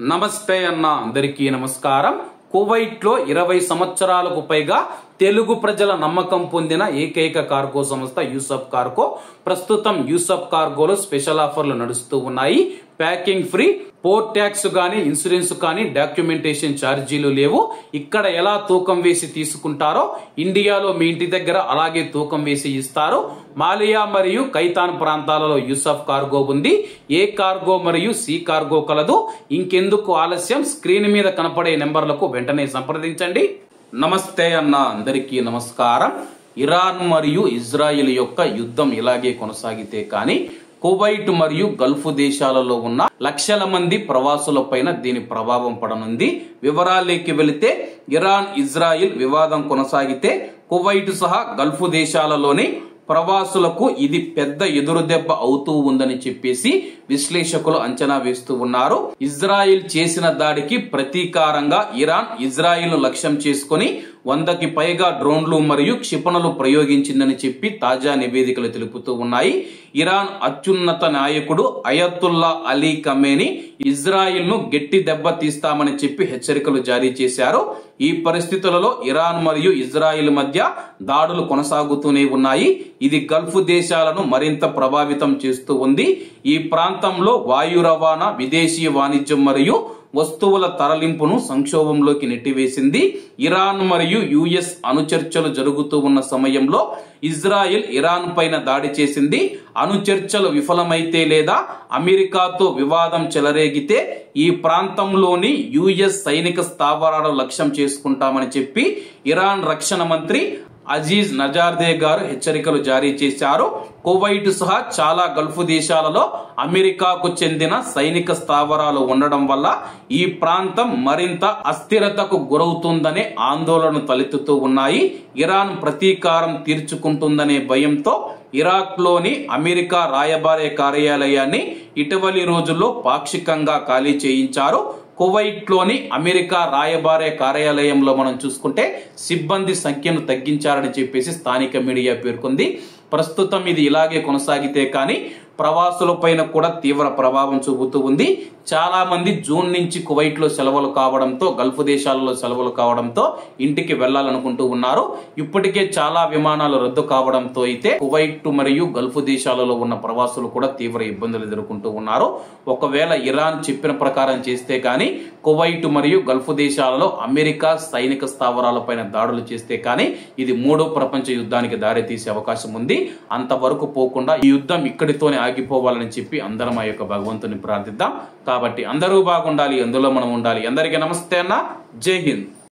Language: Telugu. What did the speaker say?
నమస్తే అన్న అందరికీ నమస్కారం. కువైట్ లో 20 సంవత్సరాలకు పైగా తెలుగు ప్రజల నమ్మకం పొందిన ఏకైక కార్గో సంస్థ యూసఫ్ కార్గో. ప్రస్తుతం యూసఫ్ కార్గోలో స్పెషల్ ఆఫర్లు నడుస్తూ ఉన్నాయి. ప్యాకింగ్ ఫ్రీ, పోర్ట్ ట్యాక్స్ గానీ ఇన్సూరెన్స్ కానీ డాక్యుమెంటేషన్ ఛార్జీలు లేవు. ఇక్కడ ఎలా తూకం వేసి తీసుకుంటారో ఇండియాలో మీ ఇంటి దగ్గర అలాగే తూకం వేసి ఇస్తారు. మాలియా మరియు కైతాన్ ప్రాంతాలలో యూసఫ్ కార్గో ఉంది. ఏ కార్గో మరియు సి కార్గో కలదు. ఇంకెందుకు ఆలస్యం, స్క్రీన్ మీద కనపడే నెంబర్లకు వెంటనే సంప్రదించండి. నమస్తే అన్న అందరికీ నమస్కారం. ఇరాన్ మరియు ఇజ్రాయిల్ యొక్క యుద్ధం ఇలాగే కొనసాగితే కానీ కువైట్ మరియు గల్ఫ్ దేశాలలో ఉన్న లక్షల మంది ప్రవాసులపైన దీని ప్రభావం పడనుంది. వివరాల్లోకి వెళితే ఇరాన్ ఇజ్రాయిల్ వివాదం కొనసాగితే కువైట్ సహా గల్ఫ్ దేశాలలోని ప్రవాసులకు ఇది పెద్ద ఎదురుదెబ్బ అవుతూ ఉందని చెప్పేసి విశ్లేషకులు అంచనా వేస్తూ ఉన్నారు. ఇజ్రాయిల్ చేసిన దాడికి ప్రతీకారంగా ఇరాన్ ఇజ్రాయిల్ లక్ష్యం చేసుకుని 100కి పైగా డ్రోన్లు మరియు క్షిపణులు ప్రయోగించిందని చెప్పి తాజా నివేదికలు తెలుపుతూ ఉన్నాయి. ఇరాన్ అత్యున్నత నాయకుడు అయతుల్లా అలీ ఖమేనీ ఇజ్రాయిల్ ను గట్టి దెబ్బ తీస్తామని చెప్పి హెచ్చరికలు జారీ చేశారు. ఈ పరిస్థితులలో ఇరాన్ మరియు ఇజ్రాయిల్ మధ్య దాడులు కొనసాగుతూనే ఉన్నాయి. ఇది గల్ఫ్ దేశాలను మరింత ప్రభావితం చేస్తూ ఉంది. ఈ ప్రాంతంలో వాయు రవాణా, విదేశీ వాణిజ్యం మరియు వస్తువుల తరలింపును సంక్షోభంలోకి నెట్టివేసింది. ఇరాన్ మరియు యుఎస్ అణుచర్చలు జరుగుతూ ఉన్న సమయంలో ఇజ్రాయెల్ ఇరాన్ పైన దాడి చేసింది. అణుచర్చలు విఫలమైతే లేదా అమెరికాతో వివాదం చెలరేగితే ఈ ప్రాంతంలోని యుఎస్ సైనిక స్థావరాలను లక్ష్యం చేసుకుంటామని చెప్పి ఇరాన్ రక్షణ మంత్రి అజీజ్ నజార్దే గారు హెచ్చరికలు జారీ చేశారు. కువైట్ సహా చాలా గల్ఫ్ దేశాలలో అమెరికాకు చెందిన సైనిక స్థావరాలు ఉండడం వల్ల ఈ ప్రాంతం మరింత అస్థిరతకు గురవుతుందనే ఆందోళన తలెత్తుతూ ఉన్నాయి. ఇరాన్ ప్రతీకారం తీర్చుకుంటుందనే భయంతో ఇరాక్ లోని అమెరికా రాయబార కార్యాలయాన్ని ఇటీవలి రోజుల్లో పాక్షికంగా ఖాళీ చేయించారు. కువైట్ లోని అమెరికా రాయబార కార్యాలయంలో మనం చూసుకుంటే సిబ్బంది సంఖ్యను తగ్గించారని చెప్పేసి స్థానిక మీడియా పేర్కొంది. ప్రస్తుతం ఇది ఇలాగే కొనసాగితే కానీ ప్రవాసుల పైన కూడా తీవ్ర ప్రభావం చూపుతూ ఉంది. చాలా మంది జూన్ నుంచి కువైట్ లో సెలవులు కావడంతో, గల్ఫ్ దేశాలలో సెలవులు కావడంతో ఇంటికి వెళ్లాలనుకుంటూ ఉన్నారు. ఇప్పటికే చాలా విమానాలు రద్దు కావడంతో అయితే కువైట్ మరియు గల్ఫ్ దేశాలలో ఉన్న ప్రవాసులు కూడా తీవ్ర ఇబ్బందులు ఎదుర్కొంటూ ఉన్నారు. ఒకవేళ ఇరాన్ చెప్పిన ప్రకారం చేస్తే కానీ కువైట్ మరియు గల్ఫ్ దేశాలలో అమెరికా సైనిక స్థావరాలపైన దాడులు చేస్తే కానీ ఇది 3వ ప్రపంచ యుద్ధానికి దారితీసే అవకాశం ఉంది. అంతవరకు పోకుండా ఈ యుద్ధం ఇక్కడితోనే ఆగిపోవాలని చెప్పి అందరం ఆ యొక్క భగవంతుని ప్రార్థిద్దాం. కాబట్టి అందరూ బాగుండాలి, అందులో మనం ఉండాలి. అందరికీ నమస్తే అన్న, జై హింద్.